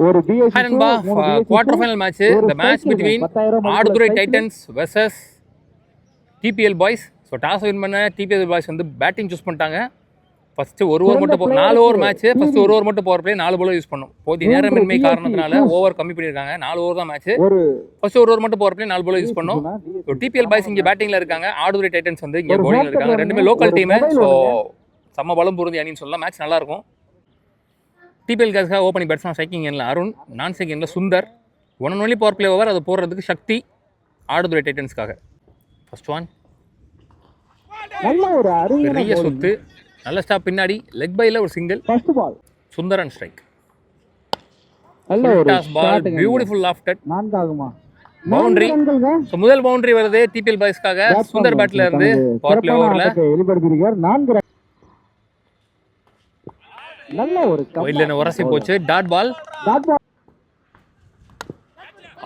ஒரு BSc hi நண்பா, quarter final match. இந்த match between Aduthurai Titans versus DPL boys. So toss win பண்ண DPL boys வந்து batting choose பண்ணிட்டாங்க. ஃபர்ஸ்ட் ஒரு ஓவர் மட்டும் 4 ஓவர் மேட்ச். ஃபர்ஸ்ட் ஒரு ஓவர் மட்டும் பவர் பிளே 4 பால் யூஸ் பண்ணும். போதிய நேரமின்மை காரணத்தினால ஓவர் கம்மி பண்ணியிருக்காங்க. 4 ஓவர் தான் மேட்ச். ஃபர்ஸ்ட் ஒரு ஓவர் மட்டும் பவர் பிளே 4 பால் யூஸ் பண்ணும். ஸோ டிபிஎல் பாய்ஸ் இங்கே பேட்டிங்ல இருக்காங்க, ஆடுதுறை டைட்டன்ஸ் வந்து இங்கே பவுலிங்ல இருக்காங்க. ரெண்டுமே லோக்கல் டீம். ஸோ செம்ம பலம் பொருந்தி அணின்னு சொல்லலாம். மேட்ச் நல்லா இருக்கும். டிபிஎல் கேஸ்க்காக ஓப்பனிங் பேட்ஸ்மேன் ஸ்ட்ரைக்கிங் எண்ணில் அருண், நான் ஸ்ட்ரைக்கிங் எண்ணில் Sundar. One and only power play over, அதை போடுறதுக்கு சக்தி ஆடுதுறை டைட்டன்ஸ்க்காக. ஃபர்ஸ்ட் ஒன் பெரிய சொத்து, நல்ல ஸ்டாப் பின்னாடி லெக் பைல ஒரு single. Sundar and strike. Ball beautiful lofted boundary. So முதல் பவுண்டரி வருது டிபிஎல் பாய்ஸ்க்காக. சுந்தர் பேட்ல இருந்து பவர் பிளே ஓவரில் இல்ல உரசி போச்சு. Dot ball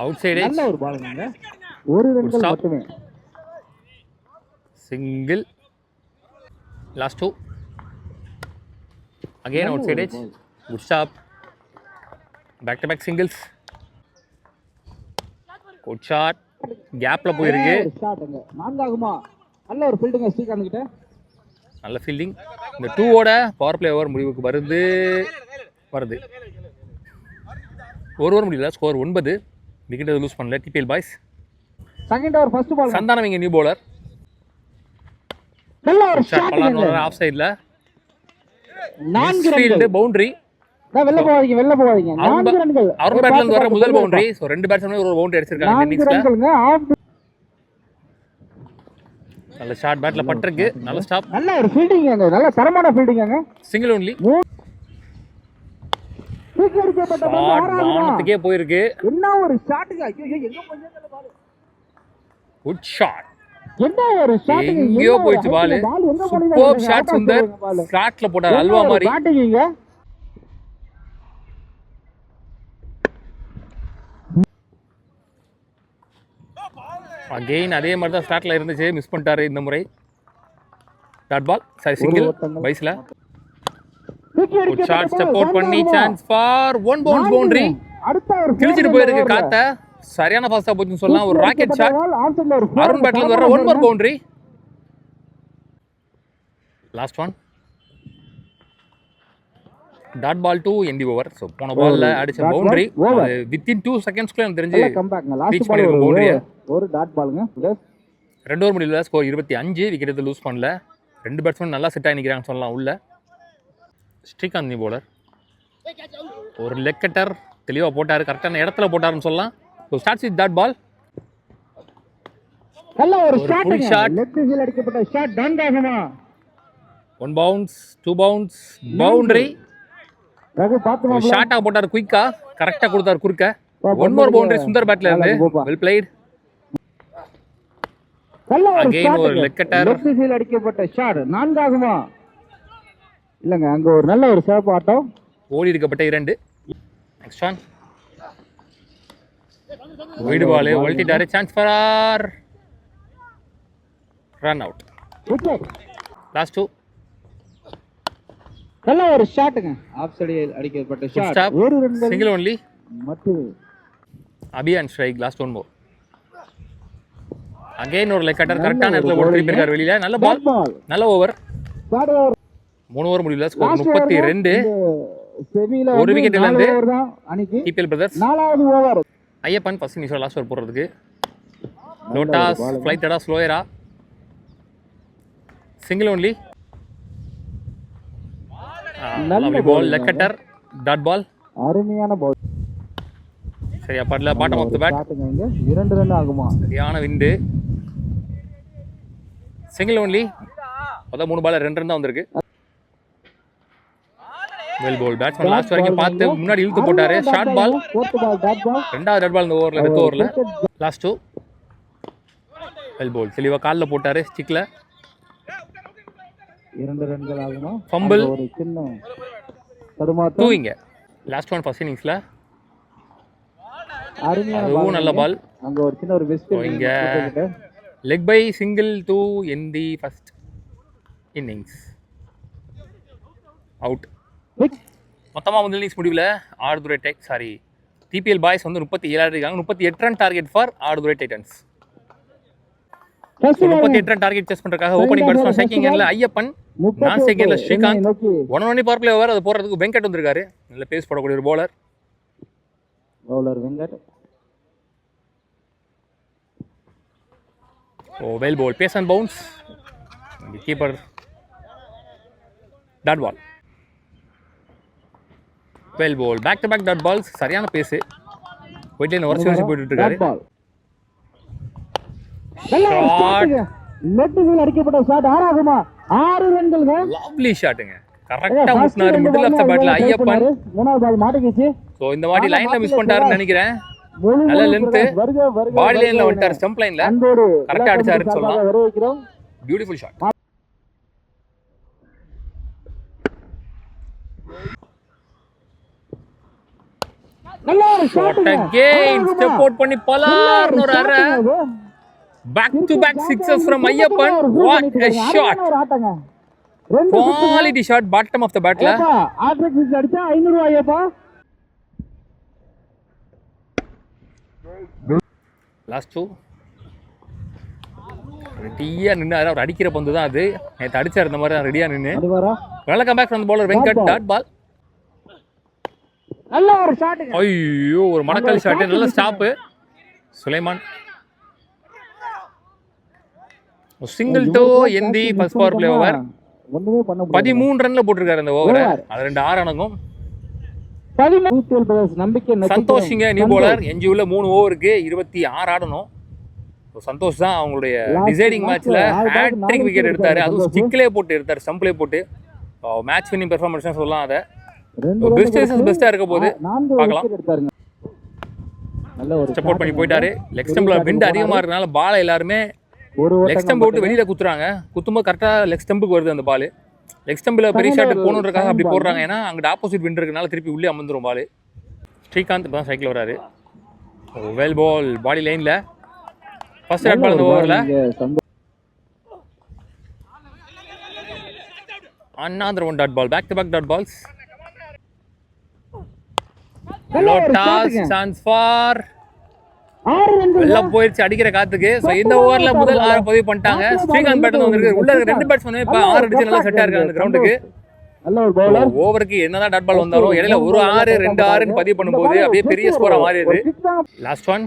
outside single. Last 2 again outside edge. Good stop. Back to back singles. Good shot. கேப்ல போயிருக்கு. நல்ல ஃபீல்டிங். இந்த 2ஓட பவர் பிளே ஓவர் முடிவுக்கு வருது. ஒரு ஓவர் முடியல. ஸ்கோர் 9. விக்கெட் லூஸ் பண்ணல TPL boys. Second over first ball Santhanam இங்க நியூ பவுலர். ஆஃப் சைடுல ஃபீல்ட் பவுண்டரி. வெல்ல போவாதீங்க. அருண் பேட்ல இருந்து வர முதல் பவுண்டரி. சோ ரெண்டு பேட்ஸ்மேன் ஒரு பவுண்டரி அடிச்சிருக்காங்க இந்த இன்னிங்ஸ்ல. நல்ல ஷாட் பேட்ல பட்டிருக்கு. நல்ல ஸ்டாப். நல்ல ஒரு ஃபீல்டிங் அங்க. நல்ல தரமான ஃபீல்டிங் அங்க. Single only. வானத்துக்கே போயிருக்கு. என்ன ஒரு ஷாட்டுங்க. ஐயோ எங்க போயிச்சல பால். Good shot. என்ன ஒரு ஷாட். எங்கயோ போயிச்சு பால். Super shot Sundar. ஸ்லாட்ல போட்டார் அல்வா மாதிரி. ஷாட்டுங்க. அகைன் அதே மாதிரி தான் ஸ்டார்ட்ல இருந்துச்சு. மிஸ் பண்ணிட்டாரு இந்த முறை. டாட் பால் சாரி சிங்கிள் பைஸ்ல. Good shot. ஸ்டெப் அவுட் பண்ணி chance for one bounce boundary. கிழிச்சிட்டு போயிருக்கு காத்த. சரியான பாஸ்டா போச்சுன்னு சொல்லலாம். ஒரு ராக்கெட் ஷாட். அருண் பேட்ல இருந்து வர one more boundary. Last one dot ball to end over. So போன பால்ல அடிச்ச பவுண்டரி வித்தின் 2 செகண்ட்ஸ்க்குள்ள எனக்கு தெரிஞ்சு ரீச் பண்ணிருக்க பவுண்டரியை. ஒரு டாட் பாலுங்க. 2 ஓவர் முடியல. ஸ்கோர் 25. விக்கெட் எதுவும் லூஸ் பண்ணல. ரெண்டு பேட்ஸ்மேன் நல்லா செட் ஆகி நிற்கிறாங்க சொல்லலாம் உள்ள. Srikanth new bowler. ஒரு லெக் கட்டர் தெளிவாக போட்டார். கரெக்டான இடத்துல போட்டாருன்னு சொல்லலாம். So starts with dot ball. நல்ல ஒரு ஃபுல் ஷாட். லெஃப்ட் சைடுல அடிக்கப்பட்ட ஷாட் டான்காகமா. 1 பவுன்ஸ் 2 பவுன்ஸ் பவுண்டரி. ஷாட்டா போட்டார் குயிக்கா. கரெக்டா கொடுத்தார் குறுக்க. ஒன் மோர் பவுண்டரி சுந்தர் பேட்ல இருந்து. Well played. அகைன் ஒரு லெக் கட்டர். லெஃப்ட் சைடுல அடிக்கப்பட்ட ஷாட் நான்காகுமா. இல்லங்க அங்க ஒரு நல்ல ஒரு சிறப்பு ஆட்டம். ஓடி இருக்கப்பட்ட 2. நெக்ஸ்ட் ஒன் வைட் பால் ஒல்டிட்டாரு. Chance for run out. Last 2 நல்ல ஒரு ஷாட்டுங்க. ஆஃப் சைடு அடிக்கப்பட்ட ஷாட். ஒரு ரன் சிங்கிள் ஒன்லி. மட்டும் Abhiyan strike. Last one more. Again ஒரு லெக் கட்டர். கரெக்டான இடத்துல ஓடி போயிருக்காரு வெளியில. நல்ல பால். நல்ல ஓவர். 3 ஓவர் முடியல. ஸ்கோர் 32. ஒரு விக்கெட்ல இருந்து டிபிஎல் பிரதர்ஸ். 4வது over Ayyappan first innings last over போடுறதுக்கு. லோட்டாஸ் ஃப்ளைட்டடா ஸ்லோயரா. Single only. நல்ல ball. Leg cutter. Dot ball. அருமையான பால். சரியா படல. Bottom of the bat. 2 run ஆகுமா. சரியான விண்டு. Single only. அத 3 பால் 2 ரன் தான் வந்திருக்கு. வெல் பால். பேட்ஸ்மேன் லாஸ்ட் வரைக்கும் பார்த்து முன்னாடி இழுத்து போட்டாரு. Short ball. ரெண்டாவது டாட் பால் இந்த ஓவர்ல டெத் ஓவர்ல. Last 2 well ball. தெளிவா கால்ல போட்டாரு ஸ்டிக்ல. 2 ரன்கள் ஆகுமா. ஃபம்பிள். ஒரு சின்ன தடுமாற்றம். தூவிங்க. லாஸ்ட் ஒன் ஃபர்ஸ்ட் இன்னிங்ஸ்ல. அதுவும் நல்ல பால். அங்க ஒரு சின்ன ஒரு மிஸ். இங்க leg bye single to end the first innings. Out. மொத்தமாக வந்து இன்னிங்ஸ் முடிவில் ஆடுதுறை டிபிஎல் பாய்ஸ் வந்து 37 இருக்காங்க. 38 run target for Aduthurai Titans. 38 run target chase பண்றதுக்காக ஓப்பனிங் பேட்ஸ்மேன் செகண்ட் எண்ட்ல ஐயப்பன், நான் செகண்ட் எண்ட்ல Srikanth, one one power play over அது போறதுக்கு வெங்கட் வந்திருக்காரு. நல்ல பேஸ் போடக்கூடிய ஒரு bowler Venkat. Oh well ball, pace and bounce, keeper dot ball. Well ball, back to back dot balls, சரியான பேஸ். ஒயிட் லைன் வரிசை வரிசை போயிட்டு இருக்காரு. அடிக்கப்பட்ட ஷாட் ஆறாகுமா? 6 ரன்கள்ங்க. லவ்லி ஷாட்டுங்க. கரெக்ட்டா முட்னாரு மிடில் ஆஃப் தி பேட்ல ஐயப்பன். மூணாவது பால் மாட்டிக்கிச்சு. சோ இந்த வாட்டி லைன்ல மிஸ் பண்ணிட்டாருன்னு நினைக்கிறேன். நல்ல லெந்த் பாடி லைன்ல வந்துட்டார், ஸ்டம்ப் லைன்ல கரெக்ட்டா அடிச்சாருன்னு சொல்லலாம். Beautiful shot. நல்ல ஒரு ஷாட் அகைன் ஸ்டெப் அவுட் பண்ணி பலார்னு ஒரு அரை. Back to back sixes from Ayyappan. What a shot. Quality shot bottom of the பேட்ல. ஆட்ரிக் சிக்ஸ் அடிச்சா 500 ரூபாயப்பா. லாஸ்ட் 2 ரெடியா நின்னு அவர் அடிக்கிற பந்து தான் அது. நேத்து அடிச்சார் இந்த மாதிரி ரெடியா நின்னு. நல்ல comeback from the bowler Venkat. Dot ball. நல்ல ஒரு ஷாட்டுங்க. ஐயோ ஒரு மடக்கல் ஷாட். நல்ல stop Sulaiman. Single to end the first power play over. 13 ரன்ல போட்டிருக்காரு இந்த ஓவரை. அது 2 6 அணங்கும். சந்தோஷிங்க நியூ பவுலர். என்ஜியூல 3 ஓவருக்கு 26 ஆடணும். சந்தோஷ் தான் அவங்களுடைய டிசைடிங் மேட்ச்ல ஹேட்ரிக் விக்கெட் எடுத்தாரு. அதுவும் ஸ்டிக்லே போட்டு எடுத்தாரு, ஸ்டம்ப்லே போட்டு. மேட்ச் வின்னிங் பெர்ஃபார்மன்ஸ் சொல்லலாம். அதை பெஸ்டா இருக்க போது பார்க்கலாம். சப்போர்ட் பண்ணி போயிட்டாரு. லெக் ஸ்டம்ப்ல விண்ட் அதிகமா இருக்கனால பால் எல்லாருமே லெக் ஸ்டம்ப் போட்டு வெளியில குத்துறாங்க. குத்தும்போது கரெக்டா லெக் ஸ்டம்புக்கு வருது அந்த பால். லெக் ஸ்டம்பில் பெரிய ஷாட் போகணுன்றக்காக அப்படி போடுறாங்க. ஏன்னா அங்கிட்ட ஆப்போசிட் விண்ட் இருக்கனால திருப்பி உள்ளே அமர்ந்துடும் பால். ஸ்ரீகாந்த் இப்போ தான் சைக்கிள் வராரு. வெல் பால் பாடி லைனில் ஃபர்ஸ்ட் டாட் பால் இந்த ஓவரில். another one dot ball, back to back dot balls. Lotus chance for எல்லாம் போயிடுச்சு அடிக்கிற காத்துக்கு. ஸோ இந்த ஓவரில் முதல் 6 பதிவு பண்ணிட்டாங்க. ஸ்ரீகாந்த் பேட்டன் வந்துருக்கு. உள்ள இருக்க 2 பேட்ஸ்மேன் இப்போ 6 அடிச்சு நல்லா செட்டாக இருக்காங்க அந்த கிரவுண்டுக்கு. ஓவருக்கு என்னதான் டாட் பால் வந்தாலும் இடையில ஒரு 6 2 6 பதிவு பண்ணும்போது அப்படியே பெரிய ஸ்கோரா மாறிடுது. Last one.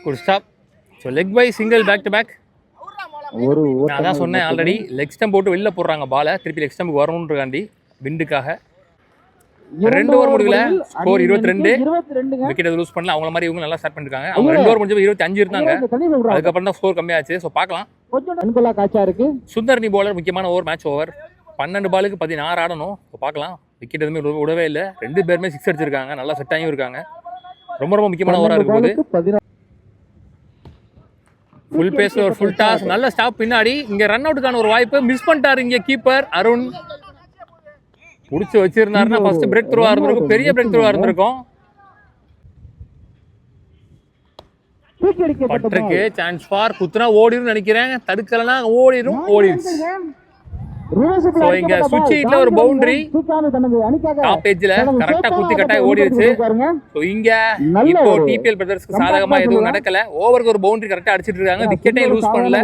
Good stop. So leg bye single back to back. நான் அதான் சொன்னேன் ஆல்ரெடி, லெக் ஸ்டம்ப் போட்டு வெளில போடுறாங்க பாலை, திருப்பி லெக் ஸ்டம்புக்கு வரணுன்றக்காண்டி விண்டுக்காக. 2 ஓவர் முடிவில் ஸ்கோர் 22. விக்கெட் லூஸ் பண்ணல. அவங்கள மாதிரி இவங்க நல்லா ஸ்டார்ட் பண்ணிருக்காங்க. அவங்க 2 ஓவர் முடிஞ்சு 25 இருந்தாங்க. அதுக்கப்புறம் தான் ஸ்கோர் கம்மியாச்சு. ஸோ பார்க்கலாம். சுந்தர் நீ பவுலர் முக்கியமான ஓவர், மேட்ச் ஓவர். 12 பாலுக்கு 16 ஆடணும். ஸோ பார்க்கலாம். விக்கெட் எதுவுமே விடவே இல்லை. 2 பேருமே 6 அடிச்சிருக்காங்க. நல்லா செட் ஆகியும் இருக்காங்க. ரொம்ப ரொம்ப முக்கியமான ஓவராக இருக்கும் போது. ஃபுல் பேஸ்ல ஒரு ஃபுல் டாஸ், நல்ல ஸ்டாப் பின்னாடி. இங்க ரன் அவுட்டுக்கான ஒரு வாய்ப்பு மிஸ் பண்ணிட்டாரு இங்க கீப்பர் அருண். புடிச்சு வச்சிருந்தாருன்னா ஃபர்ஸ்ட் பிரேக் த்ரூவா இருந்திருக்கும், பெரிய பிரேக் த்ரூவா இருந்திருக்கும். பட்ருக்கு சான்ஸ் ஃபார் குத்துனா ஓடிரும் நினைக்கிறேன். தடுக்கலனா ஓடிருச்சு. சோ இங்க சுவிட்ச் ஹிட்ல ஒரு பவுண்டரி டாப் எட்ஜ்ல கரெக்ட்டா குத்தி கட்டாய் ஓடிருச்சு. சோ இங்க இப்போ டிபிஎல் பிரதர்ஸ்க்கு சாதகமா எதுவும் நடக்கல. ஓவருக்கு ஒரு பவுண்டரி கரெக்ட்டா அடிச்சிட்டு இருக்காங்க. விக்கெட்டே லூஸ் பண்ணல.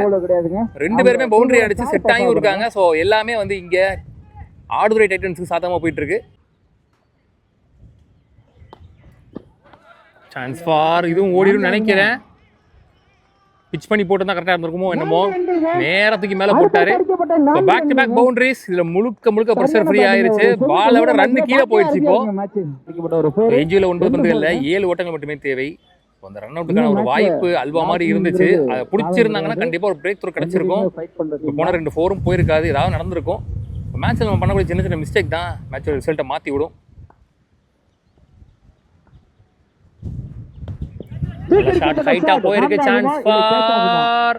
2 பேருமே பவுண்டரி அடிச்சு செட் ஆகியும் இருக்காங்க. சோ எல்லாமே வந்து இங்க ஆடுதுறை டைட்டன்ஸ்க்கு சாதகமா போயிட்டு இருக்கு. சான்ஸ் ஃபார் இதுவும் ஓடிரும் நினைக்கிறேன். பிச் பண்ணி போட்டு கரெக்டாக இருந்திருக்குமோ என்னமோ. நேரத்துக்கு மேலே போட்டாரு. Back to back boundaries. இதில் முழுக்க ப்ரெஷர் ஃப்ரீ ஆயிருச்சு. பாலை விட ரன் கீழே போயிடுச்சு. இப்போ என்ஜியில் 9 பந்துகளில் 7 ஓட்டங்கள் மட்டுமே தேவை. அந்த ரன் அவுட்டுக்கான ஒரு வாய்ப்பு அல்வா மாதிரி இருந்துச்சு. அதை பிடிச்சிருந்தாங்கன்னா கண்டிப்பாக ஒரு பிரேக் த்ரூ கிடைச்சிருக்கும். இப்போ போன 2 4ம் போயிருக்காது, ஏதாவது நடந்திருக்கும். மேட்ச்சில் நம்ம பண்ணக்கூடிய சின்ன சின்ன மிஸ்டேக் தான் மேட்சோட ரிசல்ட்டை மாற்றி விடும். ஷாட் ஹைட்டா போயிருக்கு. சான்ஸ் ஃபார்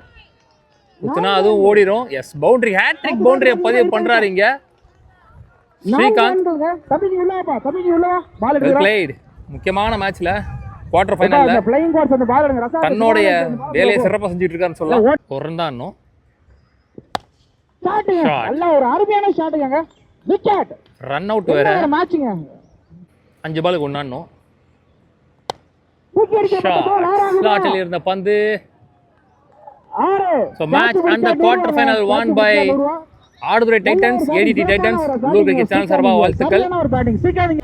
குத்துனா அதுவும் ஓடிரும். எஸ் பவுண்டரி, ஹேட்ரிக் பவுண்டரியை பதிவு பண்றாரு இங்க ஸ்ரீகாந்த். Well plate. முக்கியமான மேட்ச்ல குவார்டர் ஃபைனல்ல தன்னுடைய வேலையை சிறப்பாக செஞ்சுட்டு இருக்காருன்னு சொல்லலாம். ஒரு ரன் தான் இன்னும். ஷாட்டுங்க Shot. நல்ல ஒரு அருமையான ஷாட்டுங்க விக்கெட் ரன் அவுட் வேற மேட்சுங்க 5 பாலுக்கு ஒன்னானோம் தூக்கி ஸ்லாட்டில் இருந்த பந்து ஆறு so match and the quarter final won by Aduthurai titans ATT titans உள்ளூர் கிரிக்கெட் சேனல் சார்பாக வாழ்த்துக்கள் ஒரு பேட்டிங் சீக்கிரம்